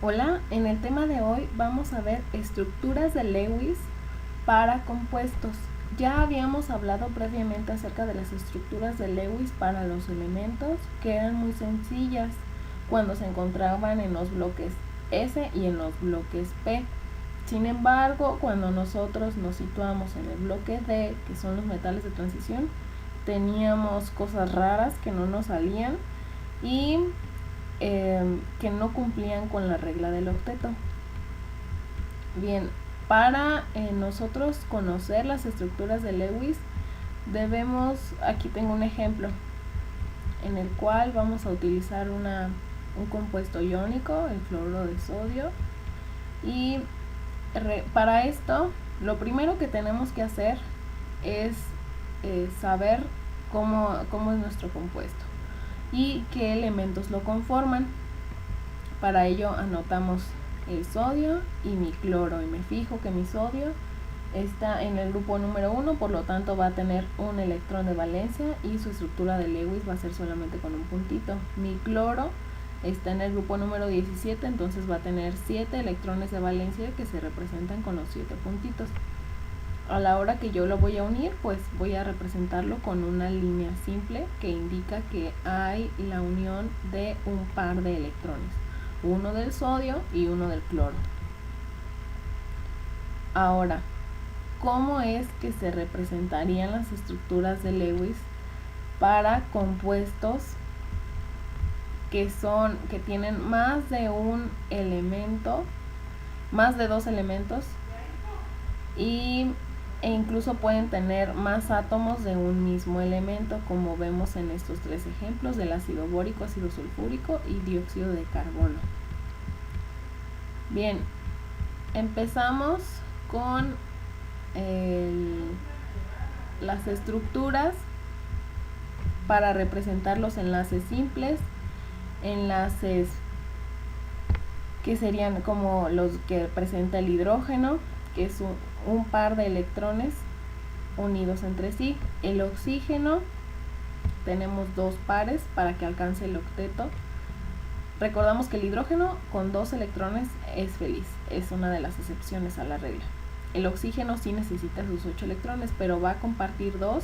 Hola, en el tema de hoy vamos a ver estructuras de Lewis para compuestos. Ya habíamos hablado previamente acerca de las estructuras de Lewis para los elementos, que eran muy sencillas cuando se encontraban en los bloques S y en los bloques P. Sin embargo, cuando nosotros nos situamos en el bloque D, que son los metales de transición, teníamos cosas raras que no nos salían y que no cumplían con la regla del octeto. Bien, para nosotros conocer las estructuras de Lewis, aquí tengo un ejemplo en el cual vamos a utilizar un compuesto iónico, el fluoruro de sodio, y para esto lo primero que tenemos que hacer es saber cómo es nuestro compuesto y qué elementos lo conforman. Para ello anotamos el sodio y mi cloro, y me fijo que mi sodio está en el grupo número 1, por lo tanto va a tener un electrón de valencia y su estructura de Lewis va a ser solamente con un puntito. Mi cloro está en el grupo número 17, entonces va a tener 7 electrones de valencia que se representan con los 7 puntitos. A la hora que yo lo voy a unir, pues voy a representarlo con una línea simple que indica que hay la unión de un par de electrones, uno del sodio y uno del cloro. Ahora, ¿cómo es que se representarían las estructuras de Lewis para compuestos que tienen más de un elemento, más de 2 elementos, e incluso pueden tener más átomos de un mismo elemento, como vemos en estos 3 ejemplos del ácido bórico, ácido sulfúrico y dióxido de carbono? Bien, empezamos con las estructuras para representar los enlaces simples, enlaces que serían como los que presenta el hidrógeno, que es un par de electrones unidos entre sí. El oxígeno, tenemos 2 pares para que alcance el octeto. Recordamos que el hidrógeno con 2 electrones es feliz, es una de las excepciones a la regla. El oxígeno sí necesita sus 8 electrones, pero va a compartir 2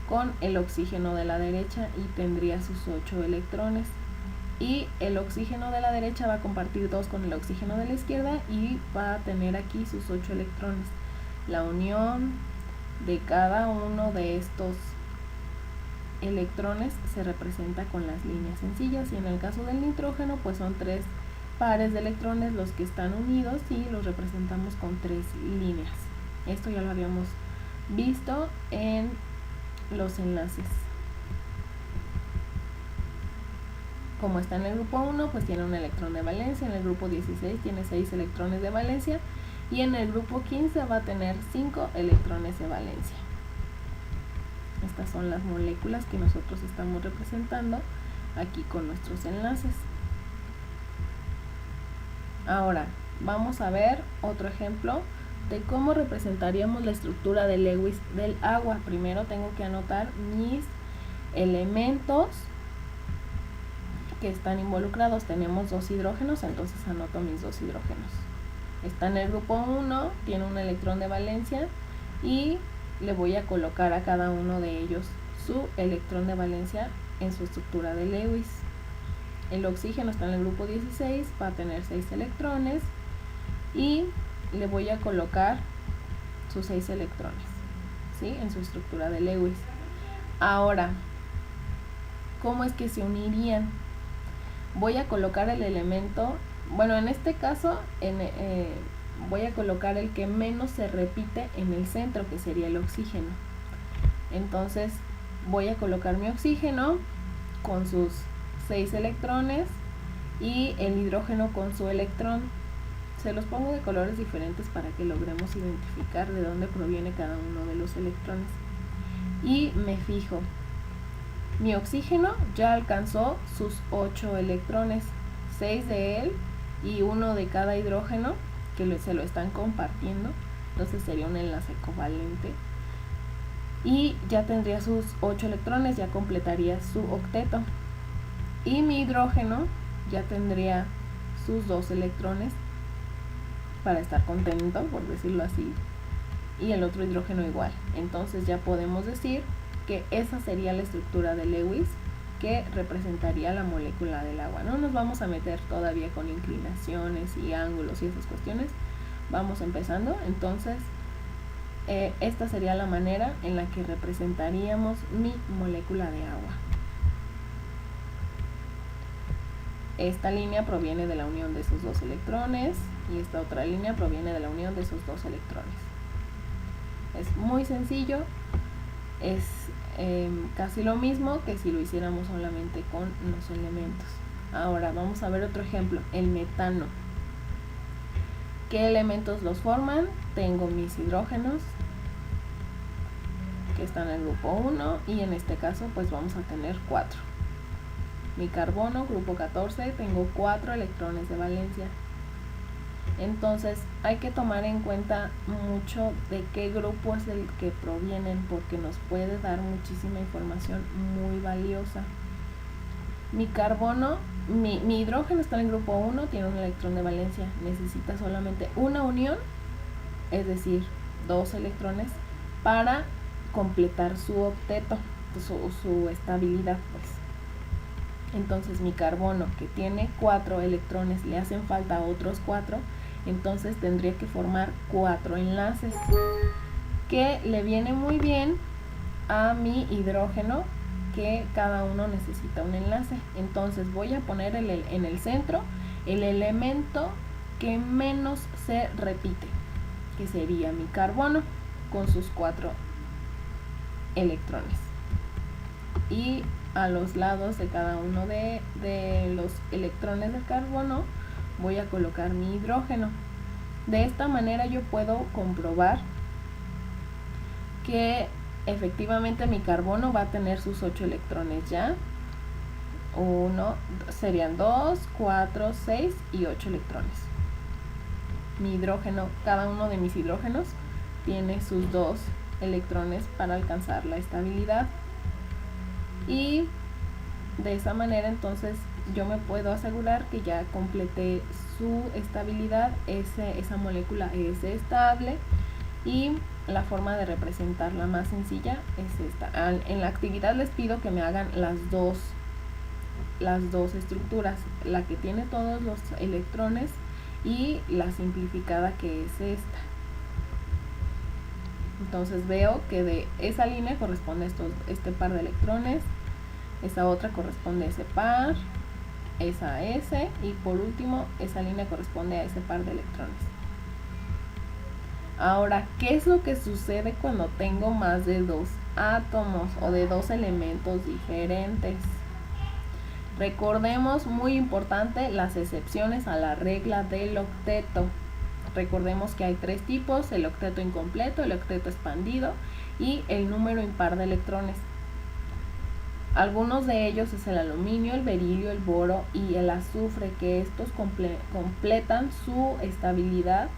con el oxígeno de la derecha y tendría sus 8 electrones. Y el oxígeno de la derecha va a compartir 2 con el oxígeno de la izquierda y va a tener aquí sus 8 electrones. La unión de cada uno de estos electrones se representa con las líneas sencillas, y en el caso del nitrógeno pues son 3 pares de electrones los que están unidos y los representamos con 3 líneas. Esto ya lo habíamos visto en los enlaces. Como está en el grupo 1, pues tiene un electrón de valencia, en el grupo 16 tiene 6 electrones de valencia y en el grupo 15 va a tener 5 electrones de valencia. Estas son las moléculas que nosotros estamos representando aquí con nuestros enlaces. Ahora vamos a ver otro ejemplo de cómo representaríamos la estructura de Lewis del agua. Primero tengo que anotar mis elementos que están involucrados. Tenemos 2 hidrógenos, entonces anoto mis 2 hidrógenos. Está en el grupo 1, tiene un electrón de valencia y le voy a colocar a cada uno de ellos su electrón de valencia en su estructura de Lewis. El oxígeno está en el grupo 16, va a tener 6 electrones y le voy a colocar sus 6 electrones, ¿sí?, en su estructura de Lewis. Ahora, ¿cómo es que se unirían? Voy a colocar el elemento, bueno, en este caso voy a colocar el que menos se repite en el centro, que sería el oxígeno. Entonces voy a colocar mi oxígeno con sus 6 electrones y el hidrógeno con su electrón. Se los pongo de colores diferentes para que logremos identificar de dónde proviene cada uno de los electrones. Y me fijo, mi oxígeno ya alcanzó sus 8 electrones, 6 de él y 1 de cada hidrógeno que se lo están compartiendo, entonces sería un enlace covalente y ya tendría sus 8 electrones, ya completaría su octeto. Y mi hidrógeno ya tendría sus 2 electrones para estar contento, por decirlo así, y el otro hidrógeno igual. Entonces ya podemos decir que esa sería la estructura de Lewis que representaría la molécula del agua. No nos vamos a meter todavía con inclinaciones y ángulos y esas cuestiones. Vamos empezando. Entonces esta sería la manera en la que representaríamos mi molécula de agua. Esta línea proviene de la unión de esos 2 electrones y esta otra línea proviene de la unión de esos 2 electrones. Es muy sencillo, es casi lo mismo que si lo hiciéramos solamente con los elementos. Ahora vamos a ver otro ejemplo, el metano. ¿Qué elementos los forman? Tengo mis hidrógenos que están en el grupo 1 y en este caso pues vamos a tener 4. Mi carbono, grupo 14, tengo 4 electrones de valencia. Entonces hay que tomar en cuenta mucho de qué grupo es el que provienen, porque nos puede dar muchísima información muy valiosa. Mi carbono, mi hidrógeno está en el grupo 1, tiene un electrón de valencia, necesita solamente una unión, es decir, 2 electrones para completar su octeto, su estabilidad, pues. Entonces mi carbono, que tiene 4 electrones, le hacen falta otros 4, entonces tendría que formar 4 enlaces, que le viene muy bien a mi hidrógeno, que cada uno necesita un enlace. Entonces voy a poner en el centro el elemento que menos se repite, que sería mi carbono con sus 4 electrones. Y a los lados de cada uno de los electrones del carbono voy a colocar mi hidrógeno. De esta manera yo puedo comprobar que efectivamente mi carbono va a tener sus 8 electrones ya. Serían 2, 4, 6 y 8 electrones. Mi hidrógeno, cada uno de mis hidrógenos tiene sus 2 electrones para alcanzar la estabilidad. Y de esa manera entonces yo me puedo asegurar que ya completé su estabilidad, esa molécula es estable, y la forma de representarla más sencilla es esta. En la actividad les pido que me hagan las dos estructuras, la que tiene todos los electrones y la simplificada, que es esta. Entonces veo que de esa línea corresponde este par de electrones, esa otra corresponde a ese par, esa a ese, y por último esa línea corresponde a ese par de electrones. Ahora, ¿qué es lo que sucede cuando tengo más de 2 átomos o de 2 elementos diferentes? Recordemos, muy importante, las excepciones a la regla del octeto. Recordemos que hay 3 tipos: el octeto incompleto, el octeto expandido y el número impar de electrones. Algunos de ellos es el aluminio, el berilio, el boro y el azufre, que estos completan su estabilidad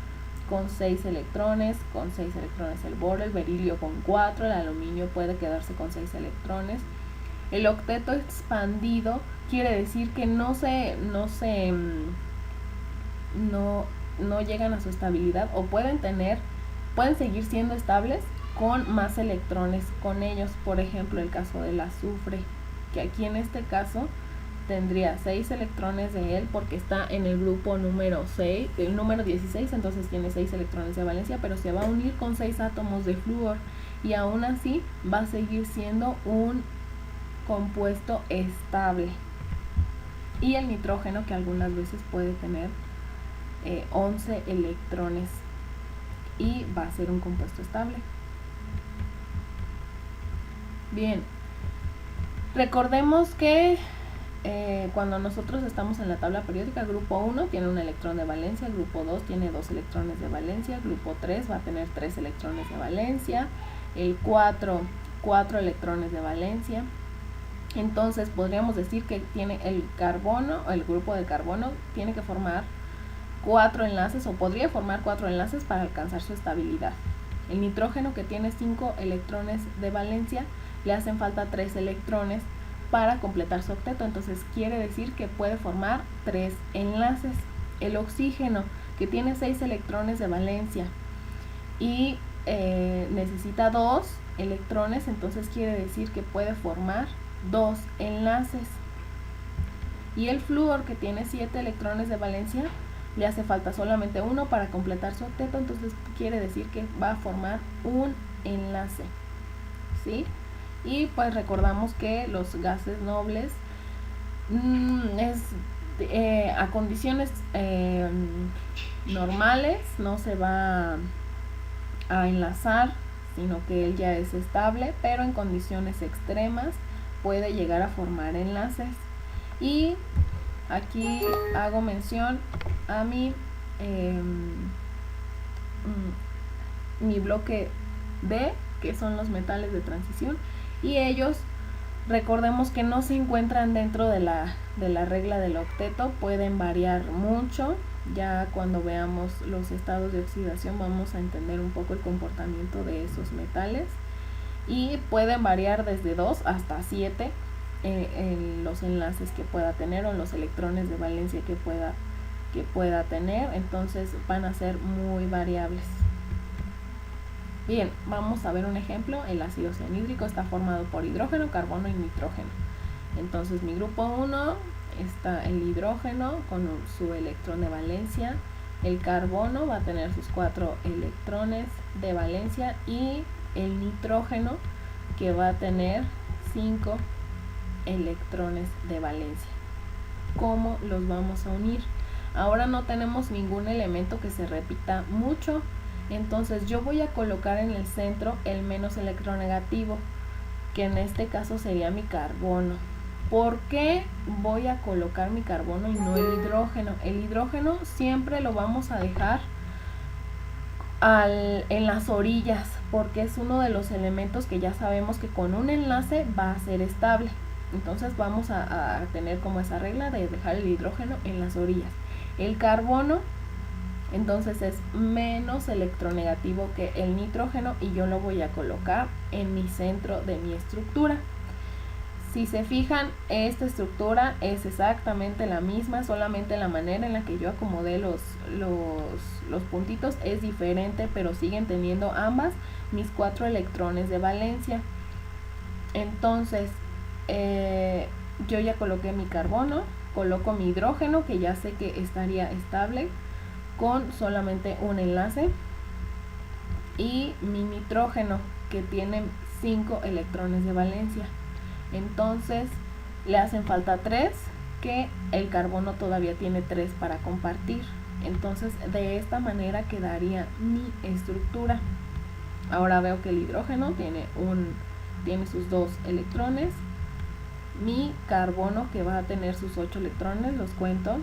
con 6 electrones, el boro, el berilio con 4, el aluminio puede quedarse con 6 electrones. El octeto expandido quiere decir que no llegan a su estabilidad, o pueden seguir siendo estables con más electrones con ellos. Por ejemplo, el caso del azufre, que aquí en este caso tendría 6 electrones de él porque está en el grupo número 6, el número 16, entonces tiene 6 electrones de valencia, pero se va a unir con 6 átomos de flúor y aún así va a seguir siendo un compuesto estable. Y el nitrógeno, que algunas veces puede tener 11 electrones y va a ser un compuesto estable. Bien, recordemos que cuando nosotros estamos en la tabla periódica, el grupo 1 tiene un electrón de valencia, el grupo 2 tiene 2 electrones de valencia, el grupo 3 va a tener 3 electrones de valencia, el 4 electrones de valencia. Entonces podríamos decir que tiene el grupo del carbono tiene que formar 4 enlaces, o podría formar 4 enlaces para alcanzar su estabilidad. El nitrógeno, que tiene 5 electrones de valencia, le hacen falta 3 electrones para completar su octeto, entonces quiere decir que puede formar 3 enlaces. El oxígeno, que tiene 6 electrones de valencia y necesita 2 electrones, entonces quiere decir que puede formar 2 enlaces. Y el flúor, que tiene 7 electrones de valencia, le hace falta solamente 1 para completar su octeto, entonces quiere decir que va a formar un enlace, ¿sí? Y pues recordamos que los gases nobles a condiciones normales no se va a enlazar, sino que él ya es estable, pero en condiciones extremas puede llegar a formar enlaces. Y aquí hago mención a mi bloque D, que son los metales de transición, y ellos, recordemos que no se encuentran dentro de la regla del octeto, pueden variar mucho. Ya cuando veamos los estados de oxidación vamos a entender un poco el comportamiento de esos metales, y pueden variar desde 2 hasta 7 en los enlaces que pueda tener, o en los electrones de valencia que pueda tener, entonces van a ser muy variables. Bien, vamos a ver un ejemplo. El ácido cianhídrico está formado por hidrógeno, carbono y nitrógeno. Entonces mi grupo 1 está el hidrógeno con su electrón de valencia, el carbono va a tener sus 4 electrones de valencia, y el nitrógeno, que va a tener 5 electrones de valencia. ¿Cómo los vamos a unir? Ahora no tenemos ningún elemento que se repita mucho, entonces yo voy a colocar en el centro el menos electronegativo, que en este caso sería mi carbono. ¿Por qué voy a colocar mi carbono y no el hidrógeno? El hidrógeno siempre lo vamos a dejar en las orillas, porque es uno de los elementos que ya sabemos que con un enlace va a ser estable. Entonces vamos a tener como esa regla de dejar el hidrógeno en las orillas. El carbono, entonces, es menos electronegativo que el nitrógeno, y yo lo voy a colocar en mi centro de mi estructura. Si se fijan, esta estructura es exactamente la misma, solamente la manera en la que yo acomodé los puntitos es diferente, pero siguen teniendo ambas mis 4 electrones de valencia. Entonces, yo ya coloqué mi carbono, coloco mi hidrógeno, que ya sé que estaría estable con solamente un enlace, y mi nitrógeno, que tiene 5 electrones de valencia. Entonces le hacen falta 3, que el carbono todavía tiene 3 para compartir. Entonces de esta manera quedaría mi estructura. Ahora veo que el hidrógeno tiene sus 2 electrones, mi carbono, que va a tener sus 8 electrones, los cuento: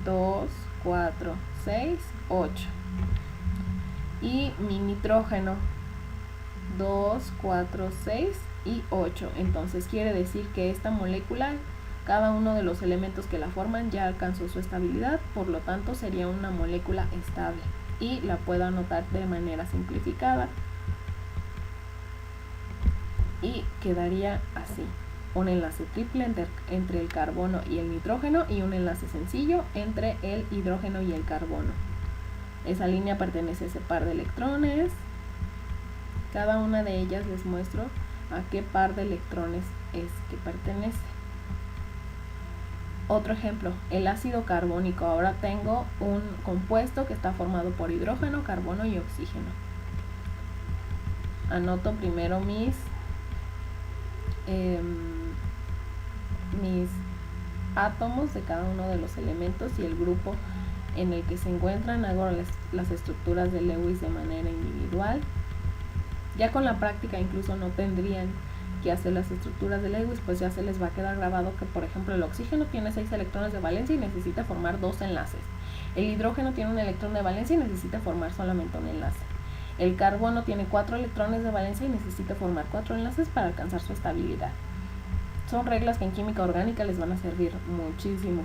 2, 4, 6, 8. Y mi nitrógeno: 2, 4, 6 y 8. Entonces quiere decir que esta molécula, cada uno de los elementos que la forman ya alcanzó su estabilidad, por lo tanto sería una molécula estable, y la puedo anotar de manera simplificada, y quedaría así: un enlace triple entre el carbono y el nitrógeno, y un enlace sencillo entre el hidrógeno y el carbono. Esa línea pertenece a ese par de electrones. Cada una de ellas les muestro a qué par de electrones es que pertenece. Otro ejemplo, el ácido carbónico. Ahora tengo un compuesto que está formado por hidrógeno, carbono y oxígeno. Anoto primero mis átomos de cada uno de los elementos y el grupo en el que se encuentran. Hago las estructuras de Lewis de manera individual. Ya con la práctica incluso no tendrían que hacer las estructuras de Lewis, pues ya se les va a quedar grabado que, por ejemplo, el oxígeno tiene 6 electrones de valencia y necesita formar 2 enlaces. El hidrógeno tiene un electrón de valencia y necesita formar solamente un enlace. El carbono tiene 4 electrones de valencia y necesita formar 4 enlaces para alcanzar su estabilidad. Son reglas que en química orgánica les van a servir muchísimo.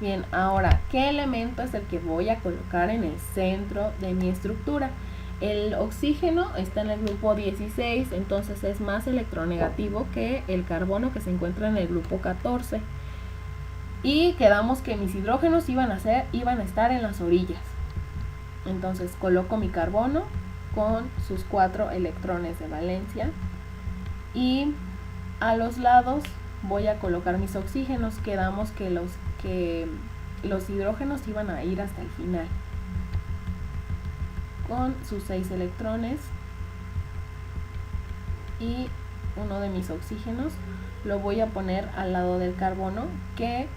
Bien, ahora, ¿qué elemento es el que voy a colocar en el centro de mi estructura? El oxígeno está en el grupo 16, entonces es más electronegativo que el carbono, que se encuentra en el grupo 14. y quedamos que mis hidrógenos iban a estar en las orillas. Entonces coloco mi carbono con sus 4 electrones de valencia y a los lados voy a colocar mis oxígenos. Quedamos que los hidrógenos iban a ir hasta el final con sus 6 electrones, y uno de mis oxígenos lo voy a poner al lado del carbono, que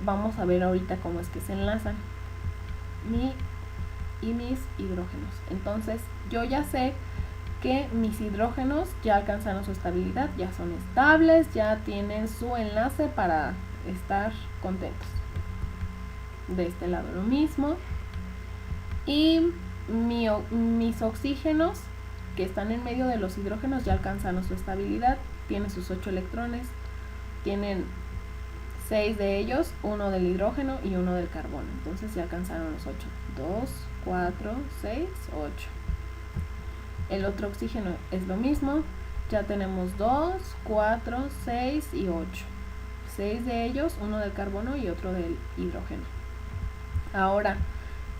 vamos a ver ahorita cómo es que se enlazan mis hidrógenos. Entonces yo ya sé que mis hidrógenos ya alcanzaron su estabilidad, ya son estables, ya tienen su enlace para estar contentos. De este lado lo mismo, y mis oxígenos que están en medio de los hidrógenos ya alcanzaron su estabilidad, tienen sus 8 electrones, tienen 6 de ellos, uno del hidrógeno y uno del carbono, entonces ya alcanzaron los 8, 2, 4, 6, 8. El otro oxígeno es lo mismo, ya tenemos 2, 4, 6 y 8, 6 de ellos, uno del carbono y otro del hidrógeno. Ahora,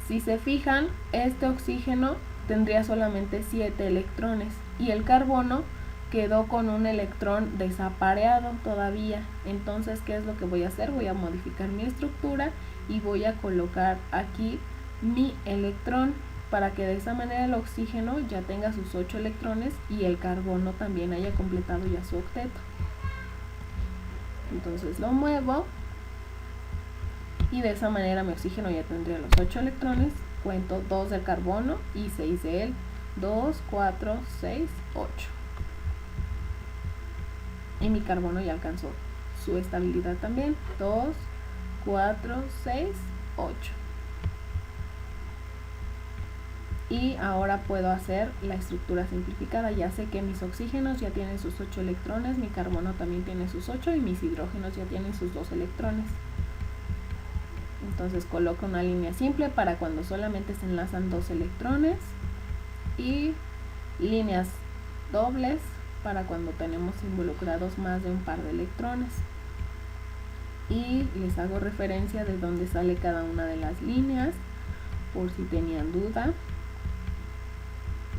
si se fijan, este oxígeno tendría solamente 7 electrones y el carbono quedó con un electrón desapareado todavía. Entonces, ¿qué es lo que voy a hacer? Voy a modificar mi estructura y voy a colocar aquí mi electrón para que de esa manera el oxígeno ya tenga sus 8 electrones y el carbono también haya completado ya su octeto. Entonces lo muevo y de esa manera mi oxígeno ya tendría los 8 electrones. Cuento 2 del carbono y 6 de él. 2, 4, 6, 8. Y mi carbono ya alcanzó su estabilidad también. 2, 4, 6, 8. Y ahora puedo hacer la estructura simplificada. Ya sé que mis oxígenos ya tienen sus 8 electrones, mi carbono también tiene sus 8 y mis hidrógenos ya tienen sus 2 electrones. Entonces coloco una línea simple para cuando solamente se enlazan 2 electrones y líneas dobles para cuando tenemos involucrados más de un par de electrones. Y les hago referencia de dónde sale cada una de las líneas por si tenían duda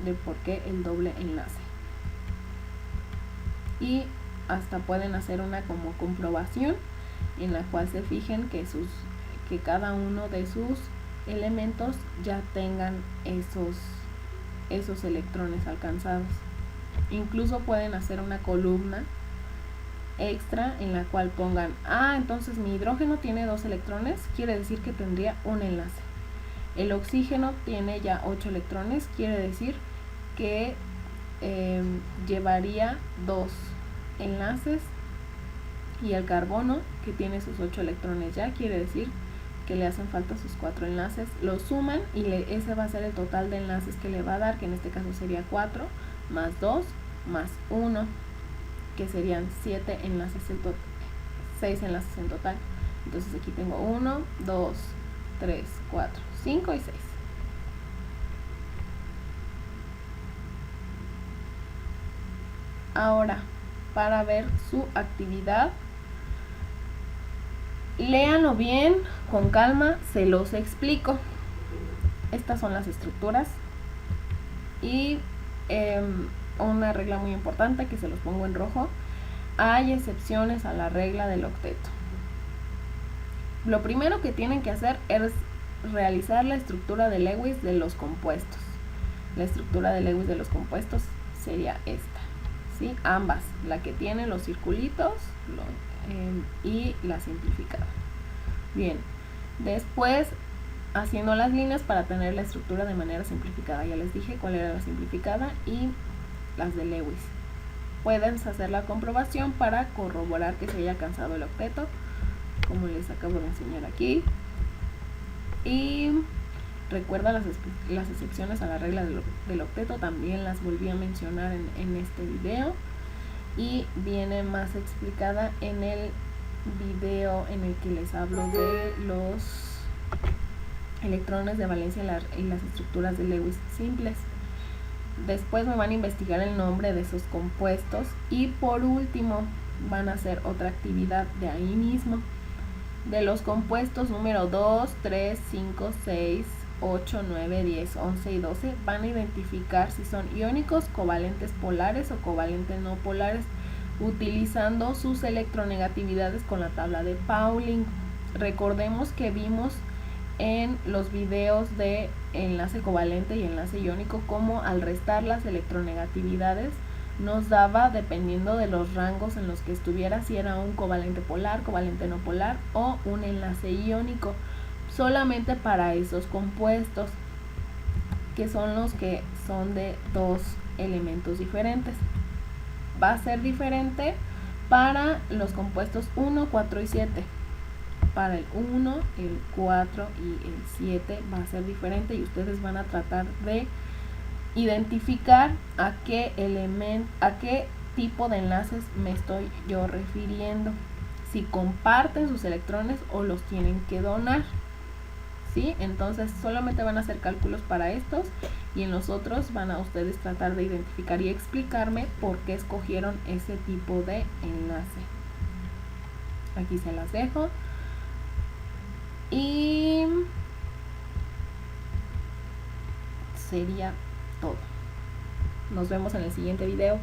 de por qué el doble enlace. Y hasta pueden hacer una como comprobación en la cual se fijen que cada uno de sus elementos ya tengan esos electrones alcanzados. Incluso pueden hacer una columna extra en la cual pongan, entonces mi hidrógeno tiene 2 electrones, quiere decir que tendría un enlace. El oxígeno tiene ya 8 electrones, quiere decir que llevaría 2 enlaces. Y el carbono, que tiene sus 8 electrones ya, quiere decir que le hacen falta sus 4 enlaces. Lo suman y ese va a ser el total de enlaces que le va a dar, que en este caso sería 4 más 2 más 1, que serían 7 enlaces 6 enlaces en total. Entonces aquí tengo 1, 2, 3, 4, 5 y 6. Ahora, para ver su actividad, léanlo bien, con calma, se los explico. Estas son las estructuras y una regla muy importante que se los pongo en rojo: hay excepciones a la regla del octeto. Lo primero que tienen que hacer es realizar la estructura de Lewis de los compuestos. La estructura de Lewis de los compuestos sería esta, ¿sí? Ambas, la que tiene los circulitos y la simplificada. Bien, después haciendo las líneas para tener la estructura de manera simplificada. Ya les dije cuál era la simplificada y las de Lewis. Pueden hacer la comprobación para corroborar que se haya alcanzado el octeto, como les acabo de enseñar aquí. Y recuerda las excepciones a la regla del octeto, también las volví a mencionar en este video y viene más explicada en el video en el que les hablo de los electrones de valencia y las estructuras de Lewis simples. Después me van a investigar el nombre de esos compuestos y por último van a hacer otra actividad de ahí mismo. de los compuestos número 2, 3, 5, 6, 8, 9, 10, 11 y 12 van a identificar si son iónicos, covalentes polares o covalentes no polares, utilizando sus electronegatividades con la tabla de Pauling. Recordemos que vimos en los videos de enlace covalente y enlace iónico como al restar las electronegatividades nos daba, dependiendo de los rangos en los que estuviera, si era un covalente polar, covalente no polar o un enlace iónico, solamente para esos compuestos, que son los que son de dos elementos diferentes. Va a ser diferente para los compuestos 1, 4 y 7. Para el 1, el 4 y el 7 va a ser diferente y ustedes van a tratar de identificar a qué tipo de enlaces me estoy yo refiriendo, si comparten sus electrones o los tienen que donar, ¿sí? Entonces solamente van a hacer cálculos para estos y en los otros van a ustedes tratar de identificar y explicarme por qué escogieron ese tipo de enlace. Aquí se las dejo y sería todo. Nos vemos en el siguiente video.